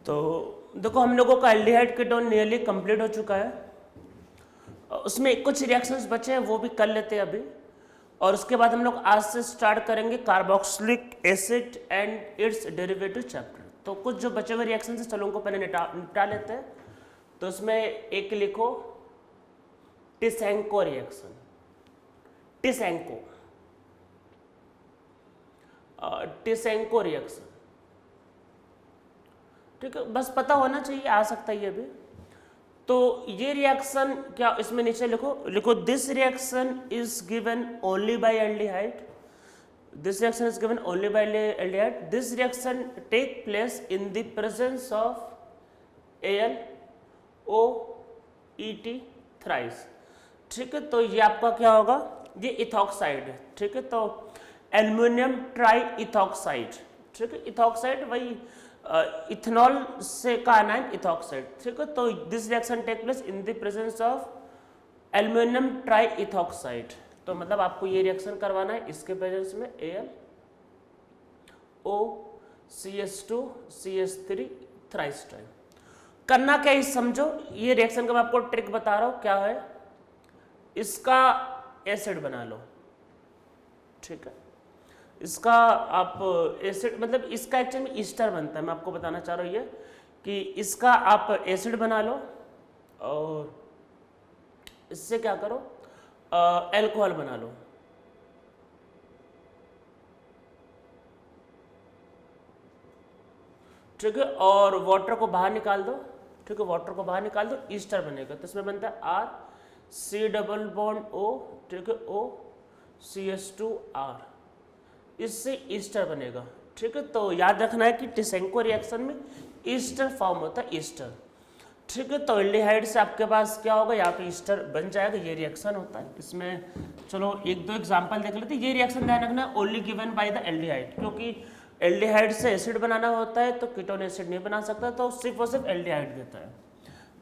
तो देखो हम लोगों का एल्डिहाइड कीटोन नियरली कंप्लीट हो चुका है, उसमें कुछ रिएक्शंस बचे हैं वो भी कर लेते हैं अभी, और उसके बाद हम लोग आज से स्टार्ट करेंगे carboxylic acid and its derivative chapter. तो कुछ जो बचे हुए रिएक्शंस हैं चलो उनको पहले निपटा लेते हैं। तो उसमें एक लिखो टिसेंको रिएक्शन, टिसेंको टिसेंको रिएक्शन, ठीक है, बस पता होना चाहिए, आ सकता है ये भी। तो ये रिएक्शन क्या, इसमें नीचे लिखो this reaction is given only by aldehyde, this reaction is given only by aldehyde, this reaction take place in the presence of AlOET thrice, ठीक है। तो ये आपका क्या होगा, ये इथॉक्साइड है, ठीक है, तो एल्युमिनियम ट्राई इथॉक्साइड, ठीक है, इथॉक्साइड वही इथेनॉल से का आनायन इथॉक्साइड, ठीक है। तो this reaction take place in the presence of aluminium triethoxide, तो मतलब आपको ये रिएक्शन करवाना है इसके प्रेजेंस में AlOCH2CH3 थ्राइस टाइम। करना क्या है समझो, ये रिएक्शन का मैं आपको ट्रिक बता रहा हूं क्या है, इसका एसिड बना लो, ठीक है, इसका आप एसिड मतलब इसका एक्चुअली में ईस्टर बनता है, मैं आपको बताना चाह रहा हूँ ये कि इसका आप एसिड बना लो और इससे क्या करो अल्कोहल बना लो, ठीक है, और वाटर को बाहर निकाल दो, ठीक है, वाटर को बाहर निकाल दो, ईस्टर बनेगा। तो इसमें बनता है RC डबल बॉन्ड O, ठीक है, OCH2R, इससे ईस्टर बनेगा, ठीक है। तो याद रखना है कि टिसेंको रिएक्शन में ईस्टर फॉर्म होता है, ईस्टर, ठीक है। तो एल्डिहाइड से आपके पास क्या होगा, यहाँ पे ईस्टर बन जाएगा, ये रिएक्शन होता है। इसमें चलो एक दो एग्जांपल देख लेते हैं। ये रिएक्शन ध्यान रखना only given by the aldehyde, क्योंकि एल्डिहाइड से एसिड बनाना होता है तो कीटोन एसिड नहीं बना सकता, तो सिर्फ और सिर्फ एल्डिहाइड देता है।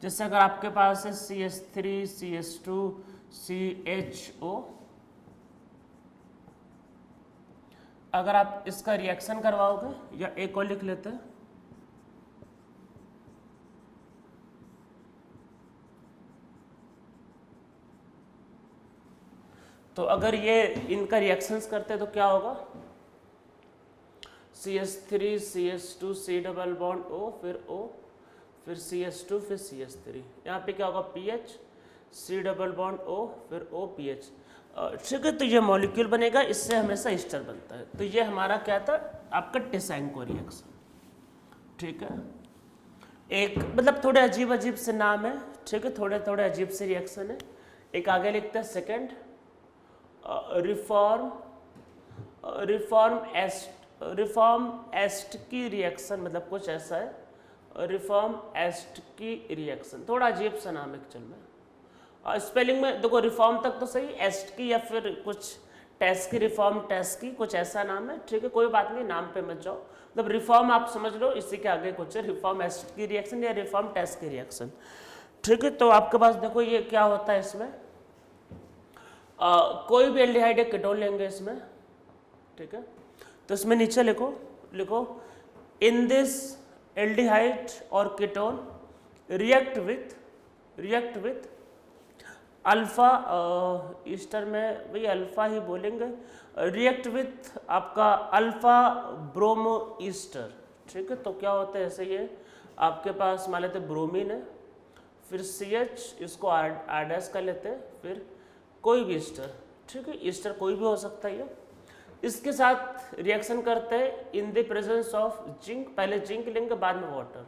जैसे अगर आपके पास है CH3 CH2 CHO, अगर आप इसका रिएक्शन करवाओगे, या एक और लिख लेते हैं, तो अगर ये इनका रिएक्शंस करते हैं तो क्या होगा, CH3 CH2 C double bond O, फिर O, फिर CH2, फिर CH3, यहाँ पे क्या होगा PH, C double bond O, फिर OPH, ठीक है। तो ये मॉलिक्यूल बनेगा, इससे हमेशा ईस्टर बनता है। तो ये हमारा क्या था, आपका टिसेंको रिएक्शन, ठीक है। एक मतलब थोड़े अजीब अजीब से नाम है, ठीक है, थोड़े थोड़े अजीब से रिएक्शन है। एक आगे लिखते हैं सेकेंड, रिफॉर्म एस्ट की रिएक्शन, मतलब कुछ ऐसा है, रिफॉर्म एस्ट की रिएक्शन, थोड़ा अजीब सा नाम है एक्चुअल में। स्पेलिंग में देखो रिफॉर्म तक तो सही, एस्ट की या फिर कुछ टेस्ट की, रिफॉर्म टेस्ट की, कुछ ऐसा नाम है, ठीक है, कोई बात नहीं, नाम पे मत जाओ, मतलब रिफॉर्म आप समझ लो, इसी के आगे कुछ है, रिफॉर्म एस्ट की रिएक्शन या रिफॉर्म टेस्ट की रिएक्शन, ठीक है। तो आपके पास देखो ये क्या होता है इसमें, कोई भी एल्डिहाइड एक कीटोन लेंगे इसमें, ठीक है। तो इसमें नीचे लिखो इन दिस एल्डिहाइड और ketone react with alpha, Easter में वही अल्फा ही बोलेंगे, रिएक्ट विथ आपका अल्फा ब्रोमो ईस्टर, ठीक है। तो क्या होता है, ऐसे ये आपके पास मान लेते ब्रोमीन है, फिर CH, इसको R' कर लेते हैं, फिर कोई भी ईस्टर, ठीक है, ईस्टर कोई भी हो सकता है ये, इसके साथ रिएक्शन करते हैं इन द प्रेजेंस ऑफ जिंक, पहले जिंक लेंगे बाद में वाटर।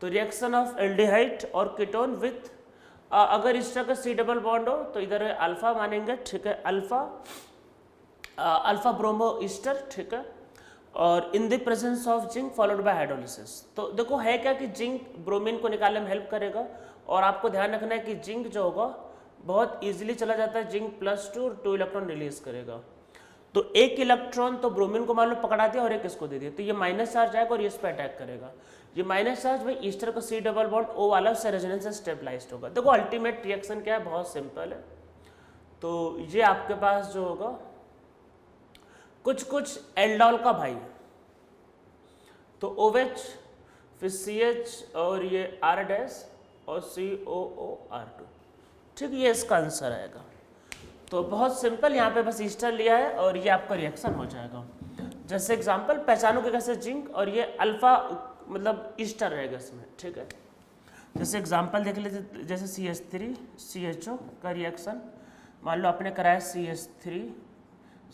तो रिएक्शन ऑफ एल्डिहाइड और कीटोन विथ, अगर इस तरह का C डबल बॉन्ड हो तो इधर अल्फा मानेंगे, ठीक है, अल्फा ब्रोमो ईस्टर, ठीक है, और इन the presence of zinc followed by hydrolysis. तो देखो है क्या कि जिंक ब्रोमीन को निकालने में हेल्प करेगा, और आपको ध्यान रखना है कि जिंक जो होगा बहुत इजीली चला जाता है, जिंक +2 और 2 इलेक्ट्रॉन रिलीज करेगा। तो एक इलेक्ट्रॉन तो ब्रोमीन को मान लो पकड़ा दिया और एक इसको दे दिया, तो ये माइनस चार्ज आएगा और ये इस पर अटैक करेगा। ये माइनस चार्ज भाई ईस्टर का C डबल बॉन्ड O वाला उससे रेजोनेंस से स्टेबलाइज्ड होगा। देखो अल्टीमेट रिएक्शन क्या है, बहुत सिंपल है। तो ये आपके पास जो होगा कुछ एल्डोल का भाई, तो OH फिर CH और ये R डैश और COOR2। ठीक, ये इसका आंसर आएगा। तो बहुत सिंपल, यहाँ पे बस ईस्टर लिया है और ये आपका रिएक्शन हो जाएगा। जैसे एग्जांपल पहचानो कि कैसे जिंक और ये अल्फा मतलब ईस्टर रहेगा इसमें। ठीक है, जैसे एग्जांपल देख लीजिए, जैसे CH3 CHO का रिएक्शन मान लो आपने कराया CH3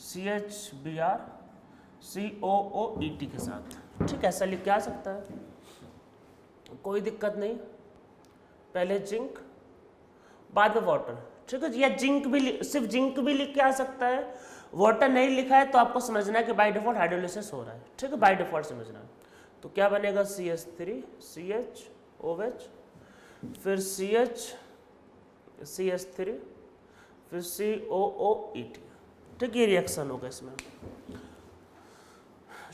CHBr COOET के साथ। ठीक, ऐसा लिख के आ सकता है, कोई दिक्कत नहीं। पहले जिंक बाद में वाटर। ठीक है, या जिंक भी सिर्फ जिंक भी लिख के आ सकता है, वाटर नहीं लिखा है तो आपको समझना है कि बाय डिफॉल्ट हाइड्रोलिसिस हो रहा है। ठीक है, बाय डिफॉल्ट समझना है। तो क्या बनेगा CH3 CHOH फिर CH3 फिर COOET। ठीक, ये रिएक्शन होगा इसमें।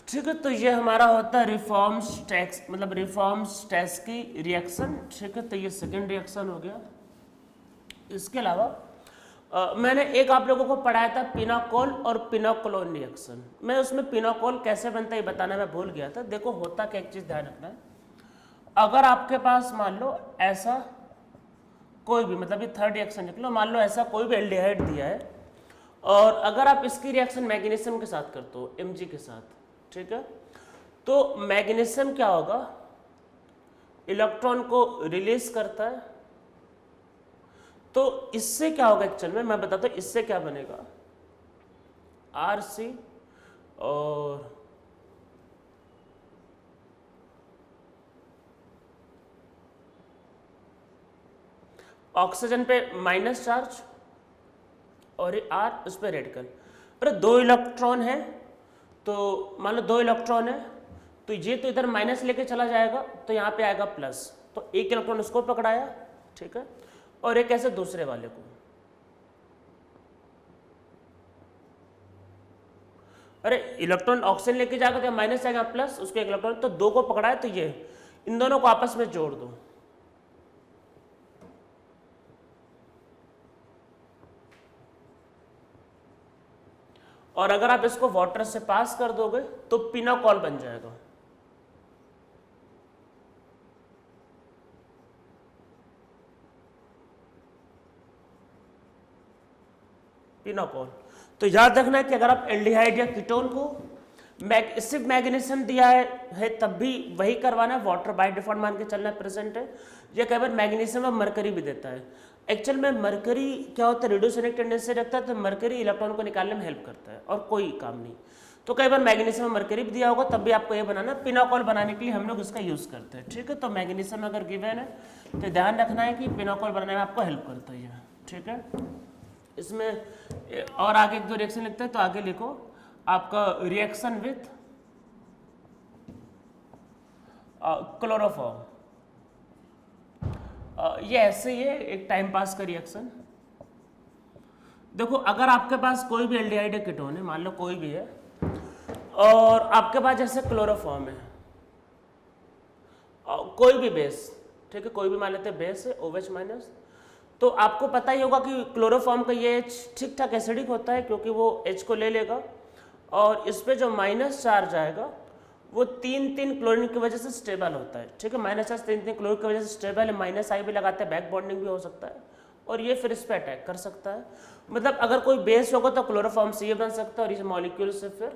ठीक है, तो ये हमारा होता है रिफॉर्म्स टैक्स मतलब रिफॉर्म्स टेस्ट की रिएक्शन। ठीक है, तो ये सेकेंड रिएक्शन हो गया। इसके अलावा मैंने एक आप लोगों को पढ़ाया था पिनोकोल और पिनोकोलोन रिएक्शन। मैं उसमें पिनोकोल कैसे बनता है ये बताना मैं भूल गया था। देखो होता क्या, एक चीज़ ध्यान रखना है, अगर आपके पास मान लो ऐसा कोई भी मतलब ये थर्ड रिएक्शन लिख लो, मान लो ऐसा कोई भी एल्डिहाइड दिया है और अगर आप इसकी रिएक्शन मैग्नीशियम के साथ करते हो Mg के साथ। ठीक है, तो मैग्नीशियम क्या होगा, इलेक्ट्रॉन को रिलीज करता है। तो इससे क्या होगा एक्चुअल में मैं बताता हूं, इससे क्या बनेगा Rc और ऑक्सीजन पे माइनस चार्ज और ये R उस पर रेडिकल। अरे दो इलेक्ट्रॉन है तो मान लो दो इलेक्ट्रॉन है तो ये तो इधर माइनस लेके चला जाएगा तो यहाँ पे आएगा प्लस, तो एक इलेक्ट्रॉन उसको पकड़ाया। ठीक है, और एक ऐसे दूसरे वाले को। अरे इलेक्ट्रॉन ऑक्सीजन लेके जाएगा तो माइनस आएगा प्लस, उसको एक इलेक्ट्रॉन, तो दो को पकड़ाया तो ये इन दोनों को आपस में जोड़ दो। और अगर आप इसको वाटर से पास कर दोगे तो पिनोकोल बन जाएगा। पिनोकोल। तो याद रखना है कि अगर आप एल्डिहाइड या कीटोन को सिर्फ मैग्नीशियम दिया है तब भी वही करवाना है, वाटर बाय डिफॉल्ट मान के चलना है प्रेजेंट है। या कई बार मैग्नीशियम और मरकरी भी देता है। एक्चुअल में मरकरी क्या होता है, रेड्यूसिंग टेंडेंसी रखता है, तो मरकरी इलेक्ट्रॉन को निकालने में हेल्प करता है और कोई काम नहीं। तो कई बार मैग्नीशियम मरकरी भी दिया होगा तब भी आपको ये बनाना, पिनोकोल बनाने के लिए हम लोग इसका यूज़ करते हैं। ठीक है, तो मैग्नीशियम अगर गिवन है तो ध्यान रखना है कि पिनोकोल बनाने में आपको हेल्प करता है। ठीक है, इसमें और आगे एक दो रिएक्शन लिखते हैं तो आगे लिखो आपका रिएक्शन विथ क्लोरोफॉर्म। ये ऐसे ही है, एक टाइम पास का रिएक्शन। देखो अगर आपके पास कोई भी एल्डिहाइड कीटोन है, मान लो कोई भी है, और आपके पास जैसे क्लोरोफॉर्म है, कोई भी बेस, ठीक है, कोई भी मान लेते हैं बेस है OH माइनस, तो आपको पता ही होगा कि क्लोरोफॉर्म का ये H ठीक ठाक एसिडिक होता है क्योंकि वो H को ले लेगा और इस पे जो माइनस चार्ज आएगा वो तीन क्लोरीन की वजह से स्टेबल होता है। ठीक है, माइनस चार्ज तीन क्लोरीन की वजह से स्टेबल है, माइनस आई भी लगाते हैं, बैक बॉन्डिंग भी हो सकता है और ये फिर इस पर अटैक कर सकता है। मतलब अगर कोई बेस होगा तो क्लोरोफॉर्म से ये बन सकता है और इस मॉलिक्यूल से फिर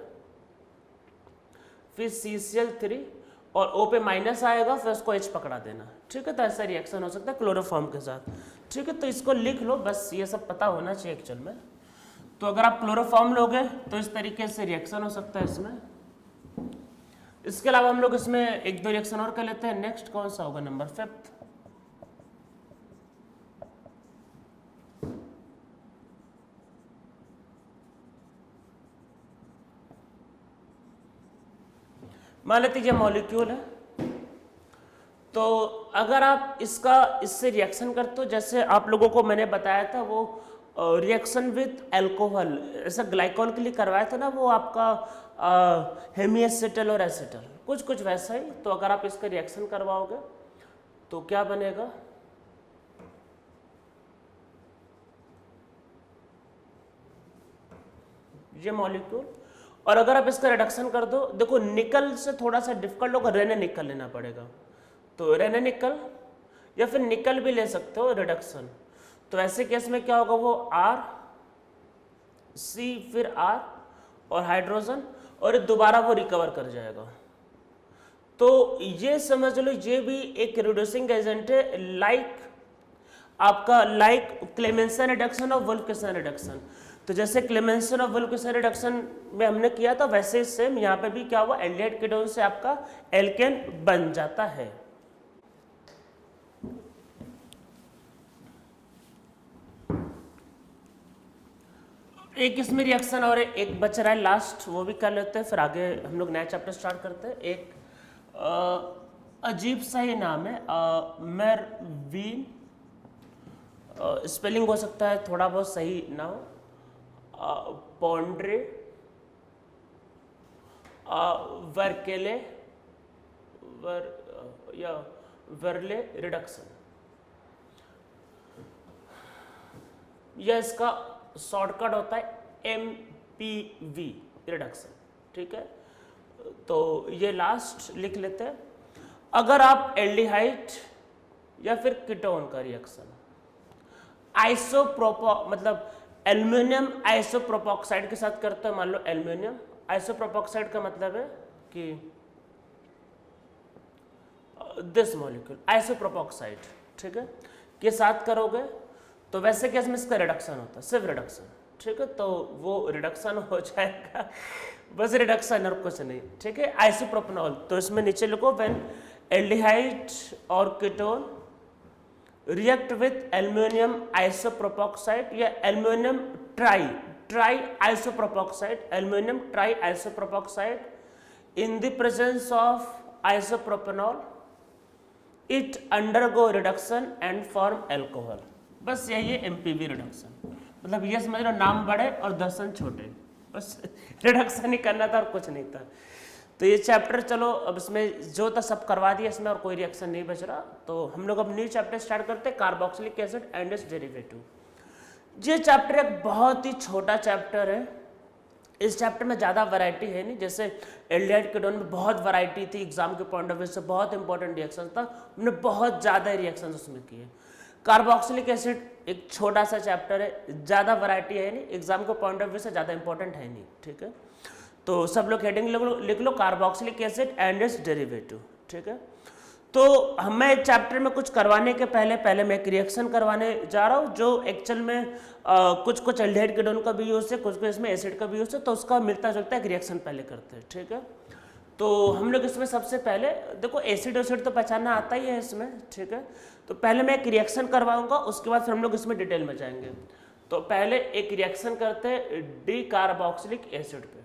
CCl3 और O पे माइनस आएगा, फिर उसको H पकड़ा देना। ठीक है, तो ऐसा रिएक्शन हो सकता है क्लोरोफॉर्म के साथ। ठीक है, तो इसको लिख लो, बस ये सब पता होना चाहिए एक्चुअल में। तो अगर आप क्लोरोफॉर्म लोगे तो इस तरीके से रिएक्शन हो सकता है इसमें। इसके अलावा हम लोग इसमें एक दो रिएक्शन और कर लेते हैं। नेक्स्ट कौन सा होगा, नंबर 5th। मान लेते ये मॉलिक्यूल है, तो अगर आप इससे रिएक्शन करते हो, जैसे आप लोगों को मैंने बताया था वो रिएक्शन विथ एल्कोहल, ऐसा ग्लाइकॉल के लिए करवाया था ना, वो आपका हेमीएसिटल और एसिटल, कुछ वैसा ही। तो अगर आप इसका रिएक्शन करवाओगे तो क्या बनेगा, ये मॉलिक्यूल। और अगर आप इसका रिडक्शन कर दो, देखो निकल से थोड़ा सा डिफिकल्ट होगा, रेने निकल लेना पड़ेगा। तो रेने निकल, या फिर निकल भी ले सकते हो रिडक्शन। तो ऐसे केस में क्या होगा, वो आर सी फिर आर और हाइड्रोजन, और दोबारा वो रिकवर कर जाएगा। तो ये समझ लो ये भी एक रिड्यूसिंग एजेंट है, लाइक आपका क्लेमेंसन रिडक्शन और वुल्फकिसन रिडक्शन। तो जैसे क्लेमेंसन और वुल्फकिसन रिडक्शन में हमने किया था, वैसे सेम यहाँ पे भी क्या हुआ, एल्डिहाइड कीटोन से आपका एल्केन बन जाता है। एक इसमें रिएक्शन और एक बच रहा है लास्ट, वो भी कर लेते हैं, फिर आगे हम लोग नया चैप्टर स्टार्ट करते हैं। एक अजीब सा ही नाम है, मेरवीन, स्पेलिंग हो सकता है थोड़ा बहुत सही ना हो, पॉन्ड्रे वर्केले या वर्ले रिडक्शन, यह इसका शॉर्टकट होता है MPV रिडक्शन, ठीक है। तो ये लास्ट लिख लेते हैं। अगर आप एल्डिहाइड या फिर कीटोन का रिएक्शन मतलब एल्युमिनियम आइसोप्रोपोक्साइड के साथ करते हैं, मान लो एल्युमिनियम आइसोप्रोपोक्साइड का मतलब है कि दिस मॉलिक्यूल आइसोप्रोपोक्साइड, ठीक है, के साथ करोगे तो वैसे केस में इसका रिडक्शन होता है, सिर्फ रिडक्शन, ठीक है। तो वो रिडक्शन हो जाएगा, बस रिडक्शन और कुछ नहीं, ठीक है। आइसोप्रोपेनॉल, तो इसमें नीचे लिखो व्हेन एल्डिहाइड और ketone react with aluminium isopropoxide या aluminium tri isopropoxide, aluminium tri isopropoxide in the presence of isopropanol, it undergo reduction and form alcohol. बस यही है MPV रिडक्शन, मतलब ये समझ लो नाम बड़े और दर्शन छोटे, बस रिडक्शन ही करना था और कुछ नहीं था। तो ये चैप्टर चलो अब इसमें जो था सब करवा दिया इसमें, और कोई रिएक्शन नहीं बच रहा। तो हम लोग अब न्यू चैप्टर स्टार्ट करते हैं, carboxylic acid and its derivative. ये चैप्टर एक बहुत ही छोटा चैप्टर है, इस चैप्टर में ज़्यादा वैरायटी है नहीं, जैसे एल्डिहाइड कीटोन में बहुत वैरायटी थी, एग्जाम के पॉइंट ऑफ व्यू से बहुत इंपॉर्टेंट रिएक्शन था, हमने बहुत ज़्यादा रिएक्शन उसमें किए। कार्बोक्सिलिक एसिड एक छोटा सा चैप्टर है, ज़्यादा वैरायटी है नहीं, एग्जाम के पॉइंट ऑफ व्यू से ज़्यादा इंपॉर्टेंट है नहीं, ठीक है। तो सब लोग हेडिंग लिख लो carboxylic acid and its derivative, ठीक है। तो हमें चैप्टर में कुछ करवाने के पहले मैं एक रिएक्शन करवाने जा रहा हूँ, जो एक्चुअल में कुछ एल्डिहाइड कीटोन का भी यूज़ है, कुछ इसमें एसिड का भी यूज़ है, तो उसका मिलता जुलता एक रिएक्शन पहले करते हैं, ठीक है। तो हम लोग इसमें सबसे पहले देखो एसिड ओसिड तो पहचानना आता ही है इसमें, ठीक है। तो पहले मैं एक रिएक्शन करवाऊंगा, उसके बाद फिर हम लोग इसमें डिटेल में जाएंगे। तो पहले एक रिएक्शन करते हैं डी कार्बोक्सिलिक एसिड पे,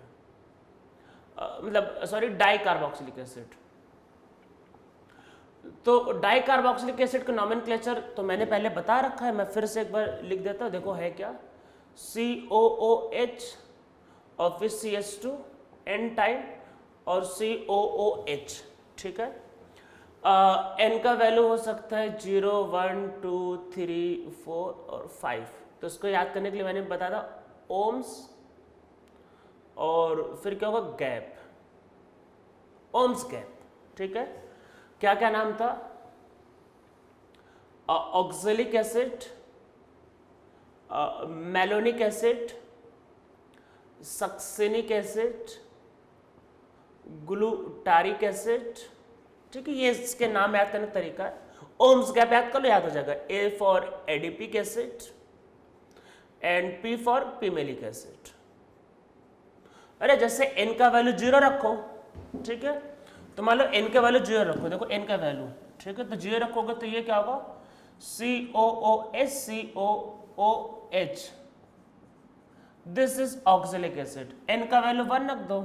मतलब सॉरी डाई कार्बोक्सिलिक एसिड। तो डाई कार्बोक्सिलिक एसिड का नॉमेनक्लेचर तो मैंने पहले बता रखा है, मैं फिर से एक बार लिख देता हूँ, देखो है क्या, COOH और फिर CH2 N टाइप और COOH, ठीक है। N का वैल्यू हो सकता है 0, 1, 2, 3, 4 और 5। तो इसको याद करने के लिए मैंने बताया था ओम्स, और फिर क्या होगा गैप, ओम्स गैप, ठीक है। क्या क्या नाम था, oxalic acid, malonic acid, succinic acid, glutaric acid, ठीक है। ये इसके नाम याद करने का तरीका है, ओम्स गैप याद कर लो, याद हो जाएगा। A for adipic acid and P for pimelic acid. अरे जैसे N का वैल्यू 0 रखो, ठीक है, तो मान लो N का वैल्यू 0 रखो, देखो N का वैल्यू, ठीक है, तो 0 रखोगे तो ये क्या होगा, COOH COOH, this is oxalic acid. N का वैल्यू 1 रख दो,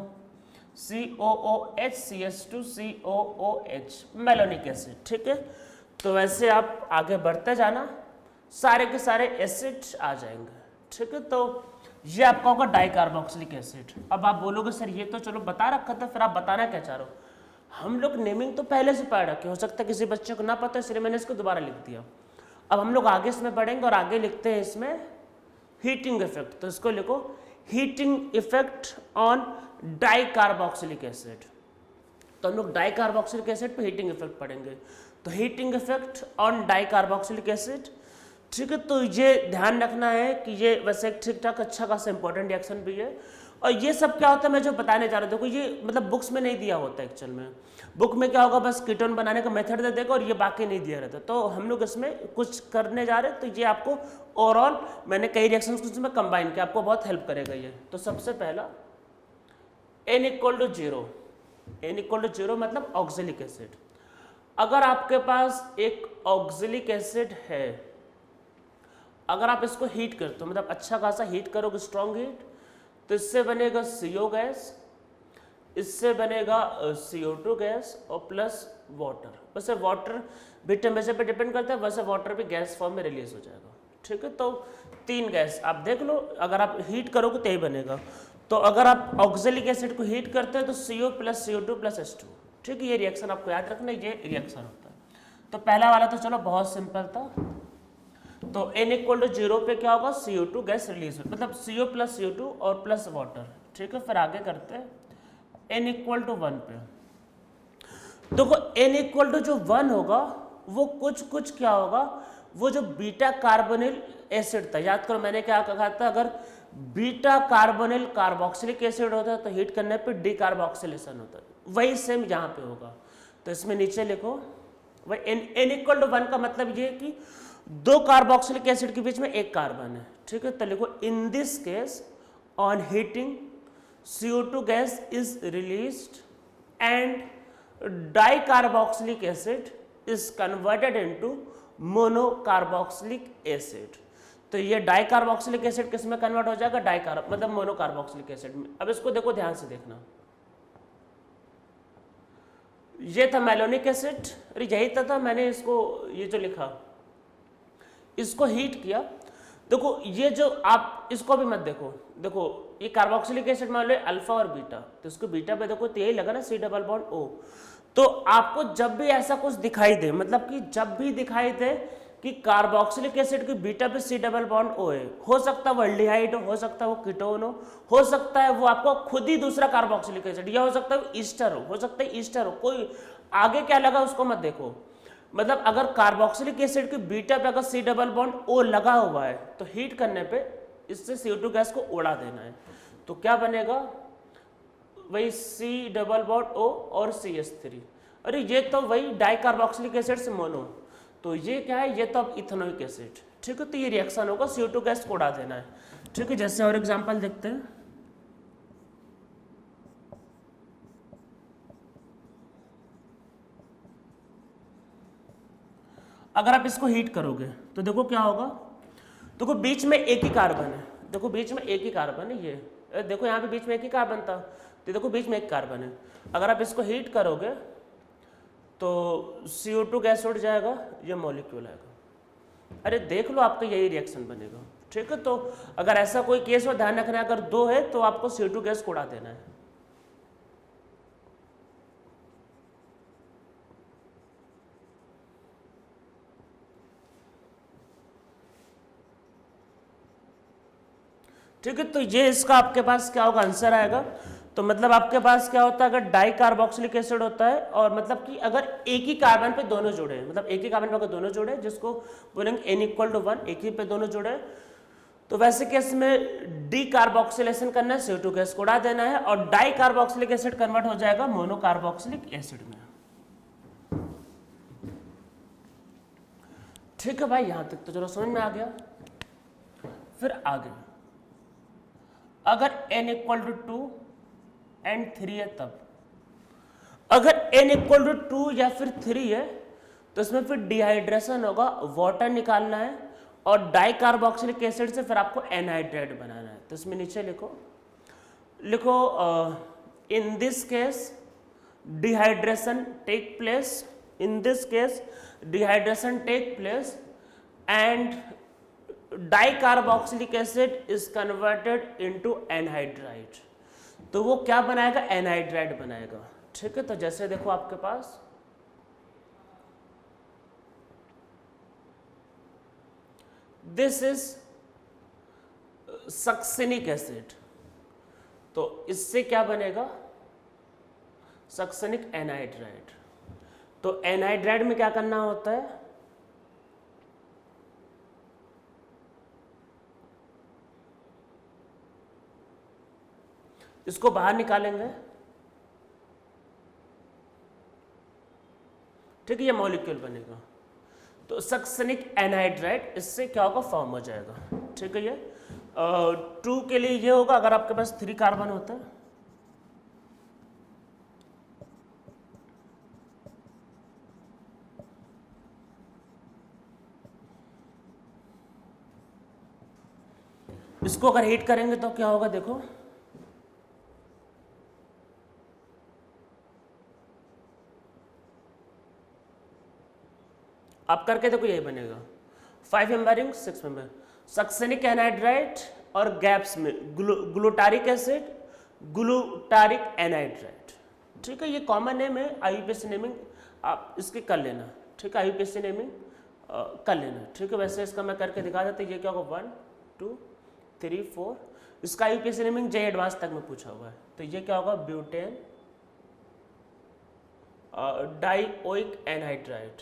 COOH CH2 COOH, malonic acid, ठीक है। तो वैसे आप आगे बढ़ते जाना, सारे के सारे एसिड आ जाएंगे, ठीक है। तो ये आपका होगा डाई कार्बोक्सिलिक एसिड। अब आप बोलोगे सर ये तो चलो बता रखा था, फिर आप बताना क्या चाह रहे हो। हम लोग नेमिंग तो पहले से पढ़ रखे, हो सकता है किसी बच्चे को ना पता, इसलिए मैंने इसको दोबारा लिख दिया। अब हम लोग आगे इसमें पढ़ेंगे और आगे लिखते हैं इसमें हीटिंग इफेक्ट। तो इसको लिखो heating effect on di carboxylic acid. तो हम लोग डाई कार्बोक्सिलिक एसिड पे हीटिंग इफेक्ट पढ़ेंगे। तो heating effect on di carboxylic acid, ठीक है। तो ये ध्यान रखना है कि ये वैसे एक ठीक ठाक अच्छा खासा इंपॉर्टेंट रिएक्शन भी है। और ये सब क्या होता है मैं जो बताने जा रहा था, ये मतलब बुक्स में नहीं दिया होता एक्चुअल में। बुक में क्या होगा, बस कीटोन बनाने का मेथड दे देगा और ये बाकी नहीं दिया रहता। तो हम लोग इसमें कुछ करने जा रहे हैं, तो ये आपको ओवरऑल मैंने कई रिएक्शंस को इसमें कंबाइन किया, आपको बहुत हेल्प करेगा ये। तो सबसे पहला n equal to 0, n equal to 0 मतलब ऑक्जेलिक एसिड। अगर आपके पास एक ऑक्जेलिक एसिड है, अगर आप इसको हीट करते हो, मतलब अच्छा खासा हीट करोगे, स्ट्रॉन्ग हीट, तो इससे बनेगा CO गैस, इससे बनेगा CO2 गैस और प्लस वाटर। वैसे वाटर भी टेम्परेचर पे डिपेंड करता है, वैसे वाटर भी गैस फॉर्म में रिलीज हो जाएगा, ठीक है। तो 3 गैस आप देख लो, अगर आप हीट करोगे तो यही बनेगा। तो अगर आप ऑक्जेलिक एसिड को हीट करते हो तो CO plus CO2 plus H2, ठीक है। ये रिएक्शन आपको याद रखना, ये रिएक्शन होता है। तो पहला वाला तो चलो बहुत सिंपल था। तो n इक्वल टू 0 पे क्या होगा, CO2 गैस रिलीज हो, मतलब CO प्लस CO2 और प्लस वाटर, ठीक है। फिर आगे करते हैं n इक्वल टू 1 पे। देखो n इक्वल टू जो 1 होगा वो कुछ क्या होगा, वो जो बीटा कार्बोनिल एसिड था, याद करो मैंने क्या कहा था, अगर बीटा कार्बोनिल कार्बोक्सिलिक एसिड होता है तो हीट करने पे डी कार्बोक्सिलेशन होता है, वही सेम यहाँ पे होगा। तो इसमें नीचे लिखो वही n इक्वल टू 1 का मतलब ये कि 2 कार्बोक्सिलिक एसिड के बीच में एक कार्बन है, ठीक है। तो लिखो in this case on heating CO2 gas is released and dicarboxylic acid is converted into monocarboxylic acid. तो ये डाइकार्बोक्सिलिक एसिड किस में कन्वर्ट हो जाएगा, मतलब मोनोकार्बोक्सिलिक एसिड में। अब इसको देखो ध्यान से देखना, ये था मेलोनिक एसिड, अरे यही था मैंने इसको ये जो लिखा, इसको हीट किया। देखो ये जो आप इसको भी मत देखो, देखो ये कार्बोक्सिलिक एसिड मान लो अल्फा और बीटा, तो इसको बीटा पे देखो तो यही लगा ना C डबल बॉन्ड O। तो आपको जब भी ऐसा कुछ दिखाई दे, मतलब कि जब भी दिखाई दे कि कार्बोक्सिलिक एसिड की बीटा पे C डबल बॉन्ड O है, हो सकता है वो एल्डिहाइड हो सकता है वो कीटोन हो सकता है वो आपको खुद ही दूसरा कार्बोक्सिलिक एसिड, या हो सकता है ईस्टर हो सकता है ईस्टर हो, कोई आगे क्या लगा उसको मत देखो। मतलब अगर कार्बोक्सिलिक एसिड की बीटा पे अगर C डबल बॉन्ड O लगा हुआ है तो हीट करने पे इससे CO2 गैस को उड़ा देना है। तो क्या बनेगा, वही C डबल बॉन्ड O और CH3। अरे ये तो वही डाइकार्बोक्सिलिक एसिड से मोनो, तो ये क्या है, ये तो अब इथेनोइक एसिड, ठीक है। तो ये रिएक्शन होगा, CO2 गैस को उड़ा देना है, ठीक है। जैसे और एग्जांपल देखते हैं, अगर आप इसको हीट करोगे तो देखो क्या होगा, देखो बीच में एक ही कार्बन है, देखो बीच में एक ही कार्बन है, ये देखो यहाँ पे बीच में एक ही कार्बन था, तो देखो बीच में एक कार्बन है। अगर आप इसको हीट करोगे तो CO2 गैस उड़ जाएगा, ये मॉलिक्यूल आएगा। अरे देख लो आपका यही रिएक्शन बनेगा, ठीक है। तो अगर ऐसा कोई केस हो, ध्यान रखना अगर 2 है तो आपको CO2 गैस को उड़ा देना है। ठीक है। तो ये इसका आपके पास क्या होगा, आंसर आएगा। तो मतलब आपके पास क्या होता है, अगर डाई कार्बोक्सिलिक एसिड होता है और मतलब कि अगर एक ही कार्बन पे दोनों जुड़े हैं, मतलब एक ही कार्बन पे अगर दोनों जुड़े, जिसको बोलेंगे n इक्वल टू 1, एक ही पे दोनों जुड़े, तो वैसे केस में डी कार्बोक्सिलेशन करना है, CO2 गैस को उड़ा देना है और डाई कार्बोक्सिलिक एसिड कन्वर्ट हो जाएगा मोनोकार्बोक्सिलिक एसिड में। ठीक है भाई, यहां तक तो चलो समझ में आ गया। फिर आगे अगर n इक्वल टू 2 एंड 3 है, तब अगर n इक्वल टू 2 या फिर 3 है तो इसमें फिर डिहाइड्रेशन होगा, वाटर निकालना है और डाइकार्बोक्सिलिक एसिड से फिर आपको एनहाइड्रेट बनाना है। तो इसमें नीचे लिखो in this case dehydration take place, in this case dehydration take place and dicarboxylic acid is converted into anhydride. तो वो क्या बनाएगा, एनहाइड्राइड बनाएगा, ठीक है। तो जैसे देखो आपके पास दिस इज सक्सिनिक एसिड, तो इससे क्या बनेगा, सक्सिनिक एनहाइड्राइड। तो एनहाइड्राइड में क्या करना होता है, इसको बाहर निकालेंगे, ठीक है, ये मॉलिक्यूल बनेगा। तो सक्सेनिक एनहाइड्राइड इससे क्या होगा, फॉर्म हो जाएगा, ठीक है। ये 2 के लिए ये होगा अगर आपके पास 3 कार्बन होता है, इसको अगर हीट करेंगे तो क्या होगा, देखो आप करके देखो, यही बनेगा 5 member ring 6 member. Succinic anhydride और गैप्स में ग्लूटारिक एसिड, ग्लूटारिक एनहाइड्राइड, ठीक है। ये कॉमन नेम है, आईयूपीएसी नेमिंग आप इसकी कर लेना, ठीक है, आईयूपीएसी नेमिंग कर लेना, ठीक है। वैसे इसका मैं करके दिखा देता हूँ, ये क्या होगा 1 2 3 4, इसका आईयूपीएसी नेमिंग जे एडवांस तक में पूछा हुआ है। तो ये क्या होगा, ब्यूटेन डाइओइक एनहाइड्राइड,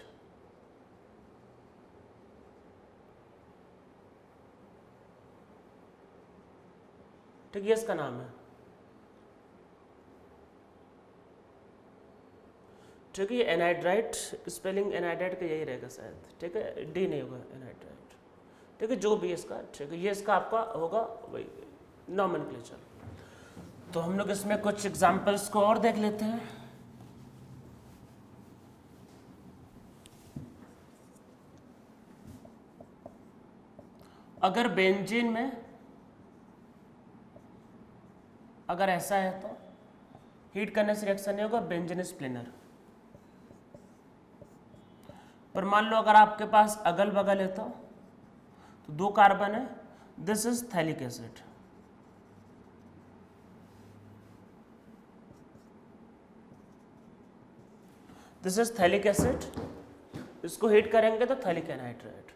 ठीक है, इसका नाम है, ठीक है। ये एनहाइड्राइड, स्पेलिंग एनहाइड्राइड का यही रहेगा शायद, ठीक है, डी नहीं होगा एनहाइड्राइड, ठीक है, जो भी इसका, ठीक है। ये इसका आपका होगा वही नॉमेनक्लेचर। तो हम लोग इसमें कुछ एग्जांपल्स को और देख लेते हैं। अगर बेंजीन में अगर ऐसा है तो हीट करने से रिएक्शन नहीं होगा, बेंजीन स्प्लिनर। पर मान लो अगर आपके पास अगल बगल है तो 2 कार्बन है, this is phthalic acid, this is phthalic acid, इसको हीट करेंगे तो थैलिक एनहाइड्राइड।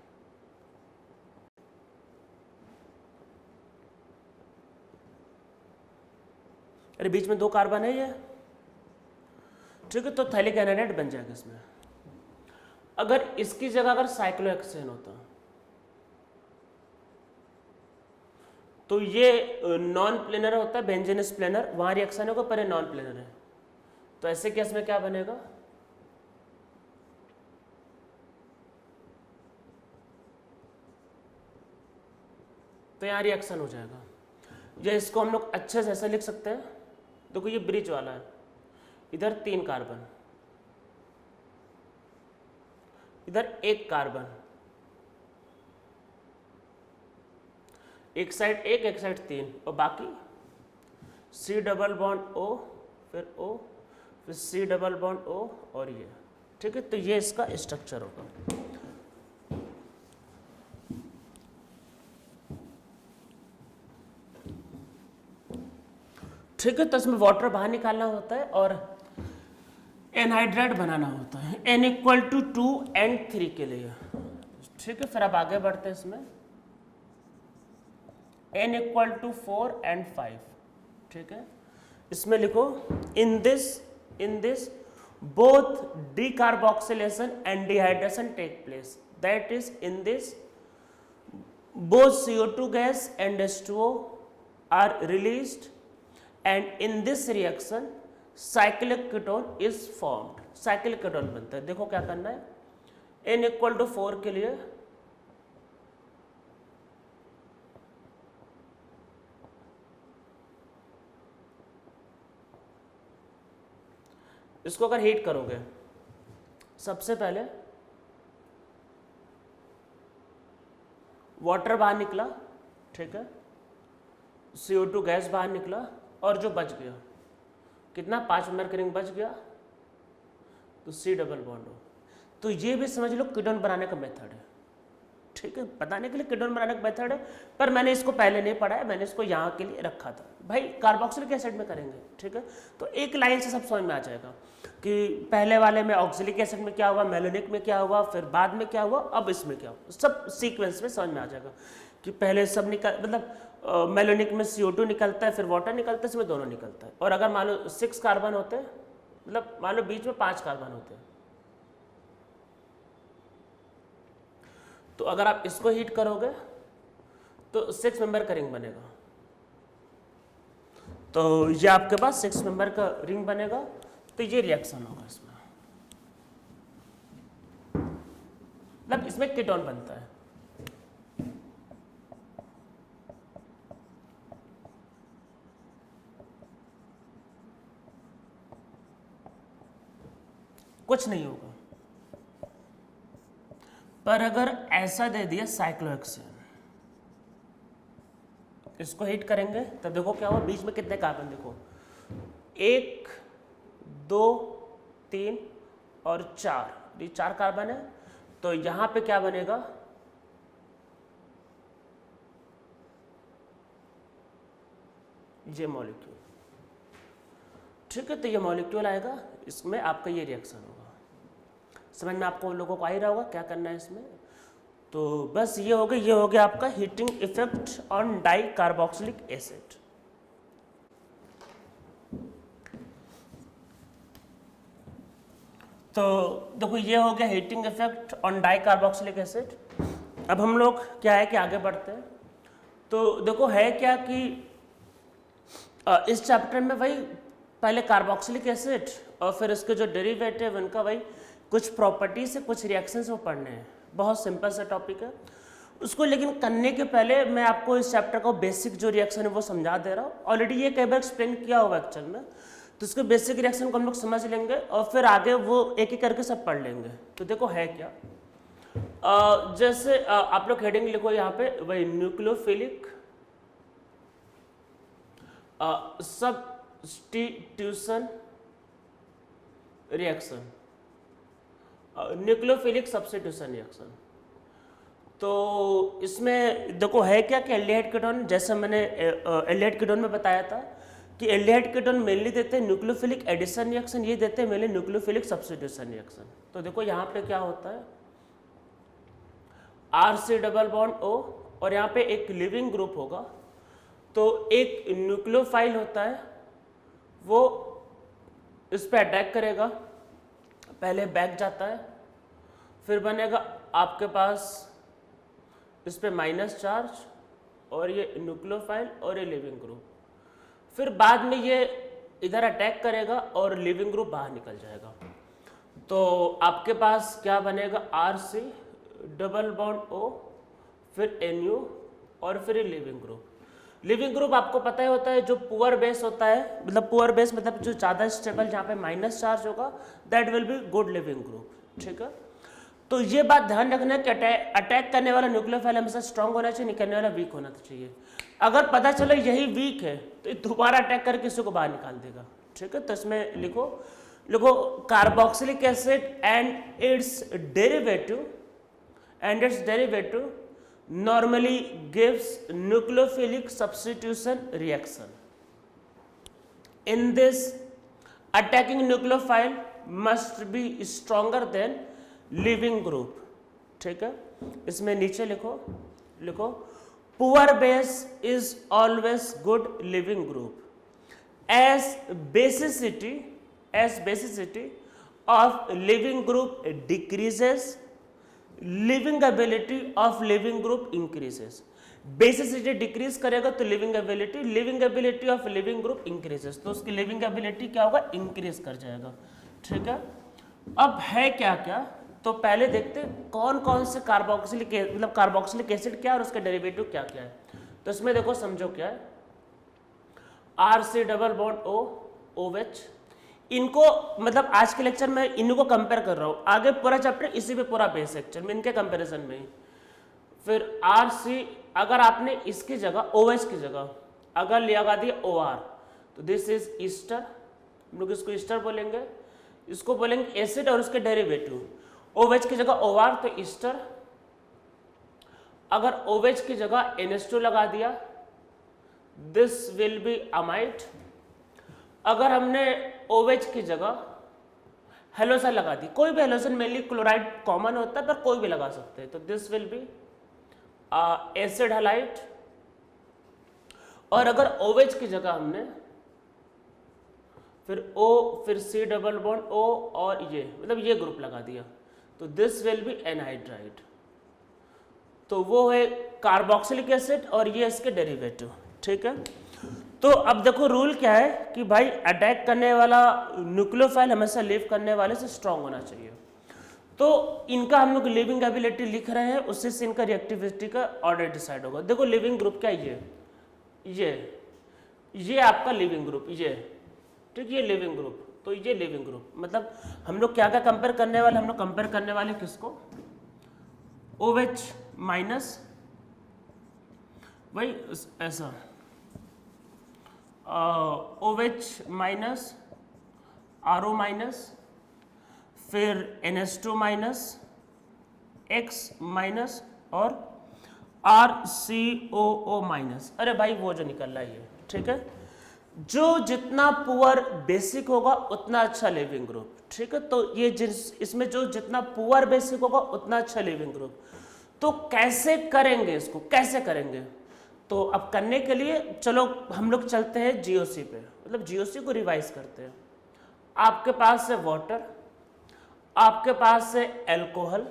अरे बीच में 2 कार्बन है ये, ठीक है, तो थैलिक एनहाइड्राइड बन जाएगा इसमें। अगर इसकी जगह अगर साइक्लोहेक्सेन होता तो ये नॉन प्लेनर होता है, बेंजीन स्प्लिनर, वहां रिएक्शन होगा, पर ये नॉन प्लेनर है। तो ऐसे केस में क्या बनेगा, तो यहां रिएक्शन हो जाएगा। या इसको हम लोग अच्छे से ऐसे लिख सकते हैं, देखो ये ब्रिज वाला है, इधर 3 कार्बन, इधर 1 कार्बन, एक साइड 1 एक साइड 3, और बाकी C डबल बॉन्ड O, फिर O, फिर C डबल बॉन्ड O, और ये, ठीक है। तो ये इसका स्ट्रक्चर होगा, ठीक है। तो इसमें वाटर बाहर निकालना होता है और एनहाइड्राइड बनाना होता है n = 2 and 3 के लिए, ठीक है। फिर अब आगे बढ़ते हैं, इसमें n = 4 and 5, ठीक है। इसमें लिखो in this both decarboxylation and dehydration take place, that is in this both CO2 gas and H2O are released and in this reaction cyclic ketone is formed, cyclic ketone बनता है। देखो क्या करना है, n = 4 के लिए इसको अगर हीट करोगे, सबसे पहले वाटर बाहर निकला, ठीक है, CO2 गैस बाहर निकला, और जो बच गया कितना, 5 मेंबर का रिंग बच गया, तो C डबल बॉन्ड हो। तो ये भी समझ लो कीटोन बनाने का मेथड है, ठीक है, बताने के लिए कीटोन बनाने का मेथड है। पर मैंने इसको पहले नहीं पढ़ा है, मैंने इसको यहाँ के लिए रखा था, भाई कार्बोक्सिलिक एसिड में करेंगे, ठीक है। तो एक लाइन से सब समझ में आ जाएगा कि पहले वाले में ऑक्सिलिक एसिड में क्या हुआ, मेलोनिक में क्या हुआ, फिर बाद में क्या हुआ, अब इसमें क्या हुआ, सब सीक्वेंस में समझ में आ जाएगा कि पहले सब मतलब मेलोनिक में CO2 निकलता है, फिर वाटर निकलता है, इसमें दोनों निकलता है। और अगर मान लो 6 कार्बन होते हैं, मतलब मान लो बीच में 5 कार्बन होते हैं, तो अगर आप इसको हीट करोगे तो 6 मेंबर का रिंग बनेगा। तो ये आपके पास 6 मेंबर का रिंग बनेगा। तो ये रिएक्शन होगा इसमें, मतलब इसमें कीटोन बनता है। कुछ नहीं होगा। पर अगर ऐसा दे दिया साइक्लोहेक्सेन, इसको हीट करेंगे तब देखो क्या हुआ, बीच में कितने कार्बन देखो, 1 2 3 और 4, ये 4 कार्बन है। तो यहां पे क्या बनेगा, ये मॉलिक्यूल, ठीक है। तो ये मॉलिक्यूल आएगा, इसमें आपका ये रिएक्शन होगा। समझ में आपको लोगों को आ ही रहा होगा क्या करना है इसमें। तो बस ये हो गया आपका heating effect on di carboxylic acid. तो देखो ये हो गया heating effect on di carboxylic acid. अब हम लोग क्या है कि आगे बढ़ते हैं। तो देखो है क्या कि इस चैप्टर में भाई पहले कार्बोक्सिलिक एसिड और फिर उसके जो डेरिवेटिव उनका भाई कुछ प्रॉपर्टी से कुछ रिएक्शंस वो पढ़ने हैं। बहुत सिंपल सा टॉपिक है उसको, लेकिन करने के पहले मैं आपको इस चैप्टर का बेसिक जो रिएक्शन है वो समझा दे रहा हूँ। ऑलरेडी ये कई बार एक्सप्लेन किया होगा एक्चुअल में, तो उसके बेसिक रिएक्शन को हम लोग समझ लेंगे और फिर आगे वो एक एक करके सब पढ़ लेंगे। तो देखो है क्या, जैसे आप लोग हेडिंग लिखो यहाँ पे, वही nucleophilic substitution reaction, nucleophilic substitution reaction. तो इसमें देखो है क्या कि एल्डिहाइड कीटोन, जैसे मैंने एल्डिहाइड कीटोन में बताया था कि एल्डिहाइड कीटोन मेनली देते हैं न्यूक्लियोफिलिक एडिशन रिएक्शन, ये देते हैं मेनली न्यूक्लियोफिलिक सब्स्टिट्यूशन रिएक्शन। तो देखो यहाँ पे क्या होता है, RC डबल बॉन्ड O और यहाँ पे एक लिविंग ग्रुप होगा। तो एक न्यूक्लियोफाइल होता है वो इस पे अटैक करेगा, पहले बैक जाता है, फिर बनेगा आपके पास इस पे माइनस चार्ज और ये न्यूक्लियोफाइल और ये लिविंग ग्रुप, फिर बाद में ये इधर अटैक करेगा और लिविंग ग्रुप बाहर निकल जाएगा। तो आपके पास क्या बनेगा, RC डबल बॉन्ड O फिर NU और फिर ये लिविंग ग्रुप। लिविंग ग्रुप आपको पता ही होता है जो पुअर बेस होता है, मतलब पुअर बेस मतलब जो ज़्यादा स्टेबल, जहाँ पे माइनस चार्ज होगा, that will be good leaving group, ठीक है। तो ये बात ध्यान रखना कि अटैक करने वाला न्यूक्लियोफाइल हमेशा स्ट्रांग होना चाहिए, निकलने वाला वीक होना चाहिए। अगर पता चले यही वीक है तो ये दोबारा अटैक करके किसी को बाहर निकाल देगा, ठीक है। तो इसमें लिखो carboxylic acid and its derivative normally gives nucleophilic substitution reaction. In this, attacking nucleophile must be stronger than living group, ठीक है। इसमें नीचे लिखो poor base is always good living group as basicity of living group decreases, living ability of leaving group increases. Basicity decrease करेगा तो living ability of leaving group increases, तो उसकी living ability क्या होगा, इंक्रीज कर जाएगा, ठीक है। अब है क्या क्या, तो पहले देखते कौन कौन से कार्बोक्सिलिक एसिड क्या और उसके डेरिवेटिव क्या क्या है। तो इसमें देखो समझो क्या है, RC double bond O OH, इनको मतलब आज के लेक्चर में इनको कंपेयर कर रहा हूँ, आगे पूरा चैप्टर इसी पे पूरा बेस लेक्चर में इनके कंपैरिजन में ही। फिर RC अगर आपने इसकी जगह OH की जगह अगर लगा दिया OR, तो दिस इज ईस्टर, हम लोग इसको ईस्टर बोलेंगे, इसको बोलेंगे एसिड और उसके डेरिवेटिव। OH की जगह OR तो ईस्टर, अगर OH की जगह NH2 लगा दिया दिस विल बी अमाइड। अगर हमने OH की जगह हेलोजन लगा दी, कोई भी हेलोजन मेनली क्लोराइड कॉमन होता है पर कोई भी लगा सकते हैं, तो this will be acid halide. और अगर OH की जगह हमने फिर O फिर C डबल बॉन्ड O और ये मतलब ये ग्रुप लगा दिया, तो दिस विल बी एनहाइड्राइड। तो वो है कार्बोक्सिलिक एसिड और ये इसके डेरिवेटिव, ठीक है। तो अब देखो रूल क्या है कि भाई अटैक करने वाला न्यूक्लियोफाइल हमेशा लीव करने वाले से स्ट्रांग होना चाहिए। तो इनका हम लोग लिविंग एबिलिटी लिख रहे हैं, उससे से इनका रिएक्टिविटी का ऑर्डर डिसाइड होगा। देखो लिविंग ग्रुप क्या ये आपका लिविंग ग्रुप, ये ठीक, ये लिविंग ग्रुप, तो ये लिविंग ग्रुप मतलब हम लोग क्या क्या कंपेयर करने वाले, हम लोग कंपेयर करने वाले किसको, OH माइनस, वही ऐसा OH माइनस, RO माइनस, फिर NH2 माइनस, X माइनस और RCOO माइनस। अरे भाई वो जो निकल रहा है ये, ठीक है। जो जितना पुअर बेसिक होगा उतना अच्छा लिविंग ग्रुप, ठीक है। तो ये इसमें जो जितना पुअर बेसिक होगा उतना अच्छा लिविंग ग्रुप। तो कैसे करेंगे इसको, कैसे करेंगे? तो अब करने के लिए चलो हम लोग चलते हैं GOC पे, मतलब GOC को रिवाइज करते हैं। आपके पास है वाटर, आपके पास है एल्कोहल,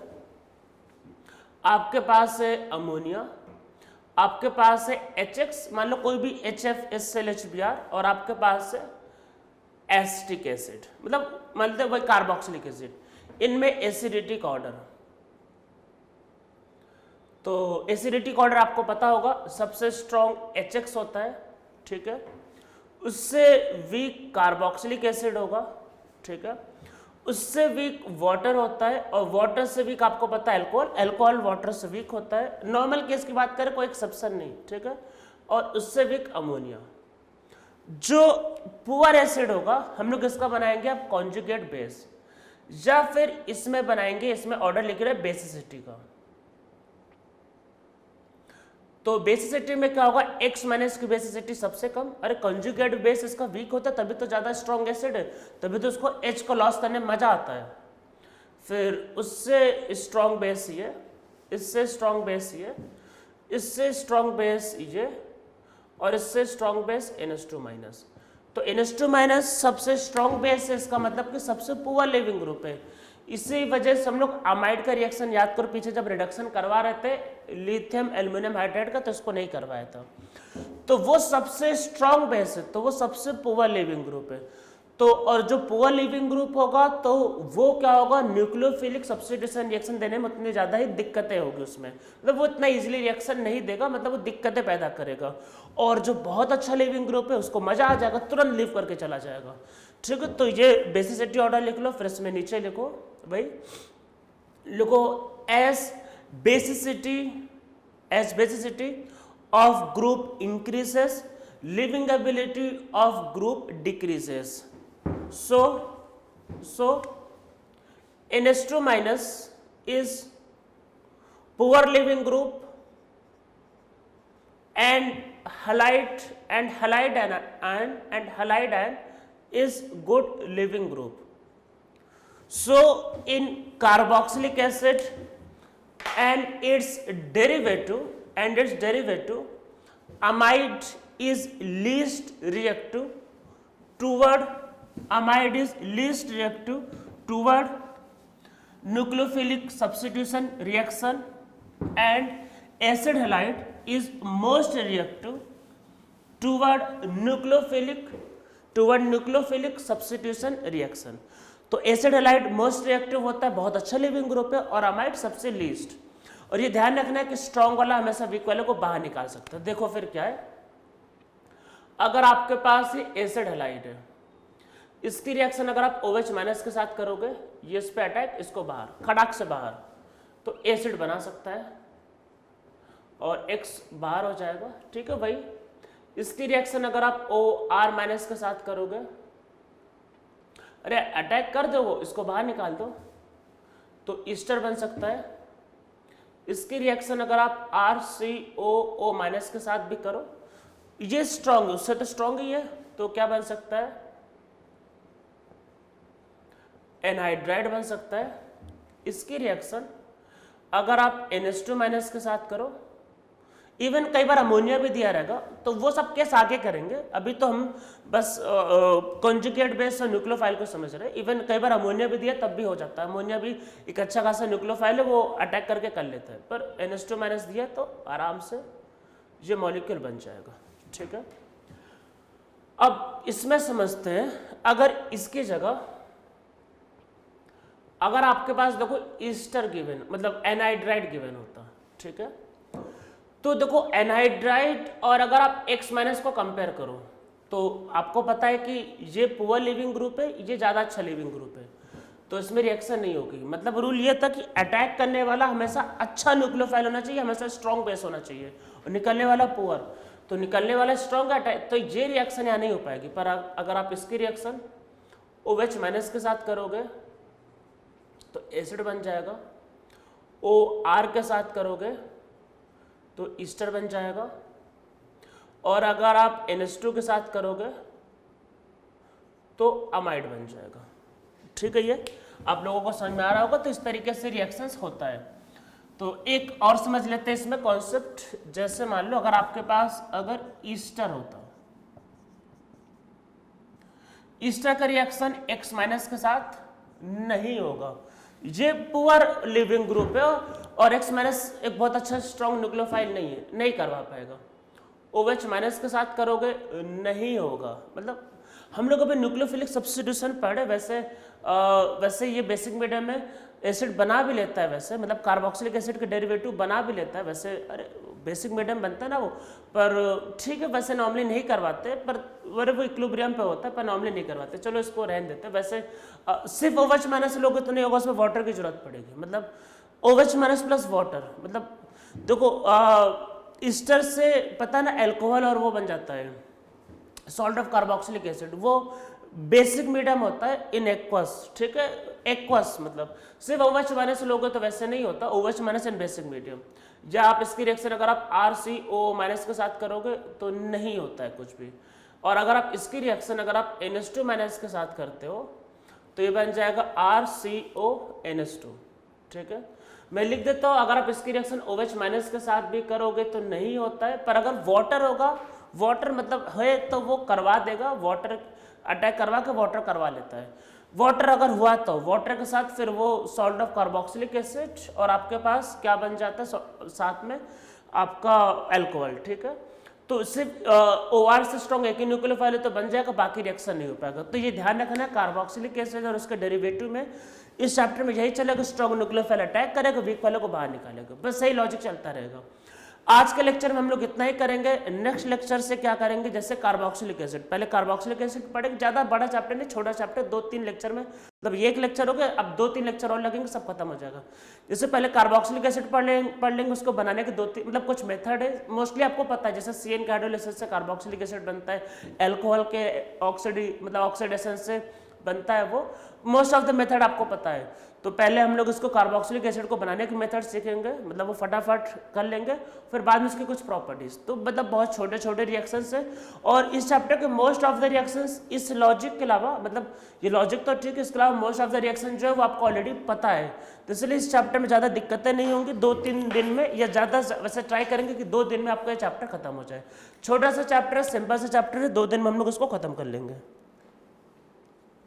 आपके पास है अमोनिया, आपके पास है HX, मान लो कोई भी HFSLHBr, और आपके पास है एसिटिक एसिड, मतलब वही कार्बोक्सिलिक एसिड। इनमें एसिडिटी का ऑर्डर, तो एसिडिटी का ऑर्डर आपको पता होगा, सबसे स्ट्रॉन्ग HX होता है, ठीक है। उससे वीक कार्बोक्सिलिक एसिड होगा, ठीक है। उससे वीक वाटर होता है, और वाटर से वीक आपको पता है अल्कोहल, अल्कोहल वाटर से वीक होता है। नॉर्मल केस की बात करें कोई एक्सेप्शन नहीं, ठीक है। और उससे वीक अमोनिया। जो पुअर एसिड होगा हम लोग इसका बनाएंगे अब कॉन्जुगेट बेस, या फिर इसमें बनाएंगे, इसमें ऑर्डर लिख रहे हैं बेसिसिटी का। तो बेसिसिटी में क्या होगा, X माइनस की बेसिसिटी सबसे कम। अरे कंजुगेट बेस इसका वीक होता है तभी तो ज़्यादा स्ट्रॉन्ग एसिड है, तभी तो उसको H को लॉस करने में मज़ा आता है। फिर उससे स्ट्रॉन्ग बेस ये, इससे स्ट्रॉन्ग बेस ये, इससे स्ट्रॉन्ग बेस ये, और इससे स्ट्रॉन्ग बेस NH2 माइनस। तो NH2 माइनस सबसे स्ट्रॉन्ग बेस है, इसका मतलब कि सबसे पुअर लिविंग ग्रुप है। इसी वजह से हम लोग अमाइड का रिएक्शन याद करो, पीछे जब रिडक्शन करवा रहे थे लिथियम एल्युमिनियम हाइड्राइड का, तो इसको नहीं करवाया था। तो वो सबसे स्ट्रॉन्ग बेस है, तो वो सबसे पुअर लिविंग ग्रुप है। तो और जो पुअर लिविंग ग्रुप होगा तो वो क्या होगा, न्यूक्लियोफिलिक सब्स्टिट्यूशन रिएक्शन देने में उतनी ज़्यादा ही दिक्कतें होगी उसमें, मतलब वो इतना इजीली रिएक्शन नहीं देगा, मतलब वो दिक्कतें पैदा करेगा। और जो बहुत अच्छा लिविंग ग्रुप है उसको मज़ा आ जाएगा, तुरंत लीव करके चला जाएगा, ठीक है। तो ये बेसिसिटी ऑर्डर लिख लो, फिर इसमें नीचे लिखो भाई, लिखो S basicity of group increases, living ability of group decreases. So NH2 minus is poor living group, and halide ion is good living group. So in carboxylic acid and its derivative, amide is least reactive toward nucleophilic substitution reaction, and acid halide is most reactive toward nucleophilic substitution reaction। तो acid halide most reactive होता है, बहुत अच्छा leaving group है, और amide सबसे least. और ये ध्यान रखना है कि स्ट्रॉन्ग वाला हमेशा वीक वाले को बाहर निकाल सकता है। देखो फिर क्या है, अगर आपके पास ये एसिड हैलाइड है, इसकी रिएक्शन अगर आप OH माइनस के साथ करोगे, ये इस पे अटैक, इसको बाहर, खड़ाक से बाहर, तो एसिड बना सकता है और X बाहर हो जाएगा, ठीक है भाई। इसकी रिएक्शन अगर आप OR माइनस के साथ करोगे, अरे अटैक कर दो, वो इसको बाहर निकाल दो, तो ईस्टर बन सकता है। इसकी रिएक्शन अगर आप RCOO माइनस के साथ भी करो, ये स्ट्रॉन्ग है, उससे तो स्ट्रॉन्ग ही है, तो क्या बन सकता है, एनहाइड्राइड बन सकता है। इसकी रिएक्शन अगर आप NH2 माइनस के साथ करो, इवन कई बार अमोनिया भी दिया रहेगा, तो वो सब केस आगे करेंगे, अभी तो हम बस कॉन्जुगेट बेस और न्यूक्लियोफाइल को समझ रहे हैं। इवन कई बार अमोनिया भी दिया तब भी हो जाता है, अमोनिया भी एक अच्छा खासा न्यूक्लियोफाइल है, वो अटैक करके कर लेता है, पर NH2- दिया तो आराम से ये मॉलिक्यूल बन जाएगा, ठीक है। अब इसमें समझते हैं, अगर इसकी जगह अगर आपके पास देखो ईस्टर गिवन, मतलब एनहाइड्राइड गिवन होता, ठीक है, तो देखो एनहाइड्राइड और अगर आप X- को कंपेयर करो तो आपको पता है कि ये पुअर लिविंग ग्रुप है, ये ज़्यादा अच्छा लिविंग ग्रुप है, तो इसमें रिएक्शन नहीं होगी। मतलब रूल ये था कि अटैक करने वाला हमेशा अच्छा न्यूक्लियोफाइल होना चाहिए, हमेशा स्ट्रॉन्ग बेस होना चाहिए, और निकलने वाला पुअर, तो निकलने वाला स्ट्रॉन्ग अटैक, तो ये रिएक्शन यहाँ नहीं हो पाएगी। पर अगर आप इसकी रिएक्शन OH- के साथ करोगे तो एसिड बन जाएगा, OR के साथ करोगे तो ईस्टर बन जाएगा, और अगर आप NH2 के साथ करोगे तो अमाइड बन जाएगा, ठीक है। ये आप लोगों को समझ में आ रहा होगा। तो इस तरीके से रिएक्शंस होता है। तो एक और समझ लेते हैं इसमें कॉन्सेप्ट, जैसे मान लो अगर आपके पास अगर ईस्टर होता, ईस्टर का रिएक्शन X- के साथ नहीं होगा, ये पुअर लिविंग ग्रुप है और X- एक बहुत अच्छा स्ट्रॉन्ग न्यूक्लियोफाइल नहीं है, नहीं करवा पाएगा। OH- के साथ करोगे नहीं होगा। मतलब हम लोग अभी न्यूक्लियोफिलिक सब्स्टिट्यूशन पढ़े, वैसे ये बेसिक मीडियम में एसिड बना भी लेता है, वैसे मतलब कार्बोक्सिलिक एसिड के डेरिवेटिव बना भी लेता है, वैसे अरे बेसिक मीडियम बनता है ना वो, पर ठीक है वैसे नॉर्मली नहीं करवाते, पर वो इक्विलिब्रियम पे होता है, पर नॉर्मली नहीं करवाते, चलो इसको रहने देते। वैसे सिर्फ OH- लोगे तो नहीं होगा, उसमें वाटर की जरूरत पड़ेगी, मतलब OH- प्लस वाटर, मतलब देखो ईस्टर से पता ना अल्कोहल और वो बन जाता है सॉल्ट ऑफ कार्बोक्सिलिक एसिड, वो बेसिक मीडियम होता है इन एक्वस, ठीक है। एक्वस मतलब सिर्फ OH- लोगे तो वैसे नहीं होता, OH- इन बेसिक मीडियम, या आप इसकी रिएक्शन अगर आप RCO- के साथ करोगे तो नहीं होता है कुछ भी, और अगर आप इसकी रिएक्शन अगर आप NH2- के साथ करते हो तो ये बन जाएगा RCONH2, ठीक है। मैं लिख देता हूँ, अगर आप इसकी रिएक्शन OH- के साथ भी करोगे तो नहीं होता है, पर अगर वाटर होगा, वाटर मतलब है तो वो करवा देगा, वाटर अटैक करवा के वाटर करवा लेता है। वाटर अगर हुआ तो वाटर के साथ फिर वो सॉल्ट ऑफ कार्बोक्सिलिक एसिड, और आपके पास क्या बन जाता है साथ में आपका अल्कोहल, ठीक है। तो सिर्फ OR से स्ट्रॉन्ग एक ही न्यूक्लियोफाइल तो बन जाएगा, बाकी रिएक्शन नहीं हो पाएगा। तो ये ध्यान रखना है, कार्बोक्सिलिक एसिड और उसके डेरिवेटिव में इस चैप्टर में यही चलेगा, स्ट्रॉन्ग न्यूक्लियोफाइल अटैक करेगा, वीक वाले को बाहर निकालेगा, बस सही लॉजिक चलता रहेगा। आज के लेक्चर में हम लोग इतना ही करेंगे। नेक्स्ट लेक्चर से क्या करेंगे, जैसे कार्बोक्सिलिक एसिड, पहले कार्बोक्सिलिक एसिड पढ़ेंगे, ज़्यादा बड़ा चैप्टर नहीं, छोटा चैप्टर, 2-3 लेक्चर में, मतलब ये एक लेक्चर हो गया, अब 2-3 लेक्चर और लगेंगे, सब खत्म हो जाएगा। जैसे पहले कार्बोक्सिलिक एसिड पढ़ लेंगे, उसको बनाने के 2-3 मतलब कुछ मेथड है, मोस्टली आपको पता है, जैसे CN के हाइड्रोलाइसिस से कार्बोक्सिलिक एसिड बनता है, अल्कोहल के ऑक्सीडेशन से बनता है, वो मोस्ट ऑफ द मेथड आपको पता है। तो पहले हम लोग इसको कार्बोक्सिलिक एसिड को बनाने के मेथड सीखेंगे, मतलब वो फटाफट कर लेंगे, फिर बाद में उसकी कुछ प्रॉपर्टीज, तो मतलब बहुत छोटे छोटे रिएक्शंस है। और इस चैप्टर के मोस्ट ऑफ द रिएक्शंस इस लॉजिक के अलावा, मतलब ये लॉजिक तो ठीक है, इसके अलावा मोस्ट ऑफ द रिएक्शन जो है वो आपको ऑलरेडी पता है, तो इसलिए इस चैप्टर में ज़्यादा दिक्कतें नहीं होंगी। 2-3 दिन में, या ज़्यादा वैसे ट्राई करेंगे कि 2 दिन में आपका ये चैप्टर खत्म हो जाए। छोटा सा चैप्टर है, सिंपल सा चैप्टर है, 2 दिन में हम लोग उसको खत्म कर लेंगे।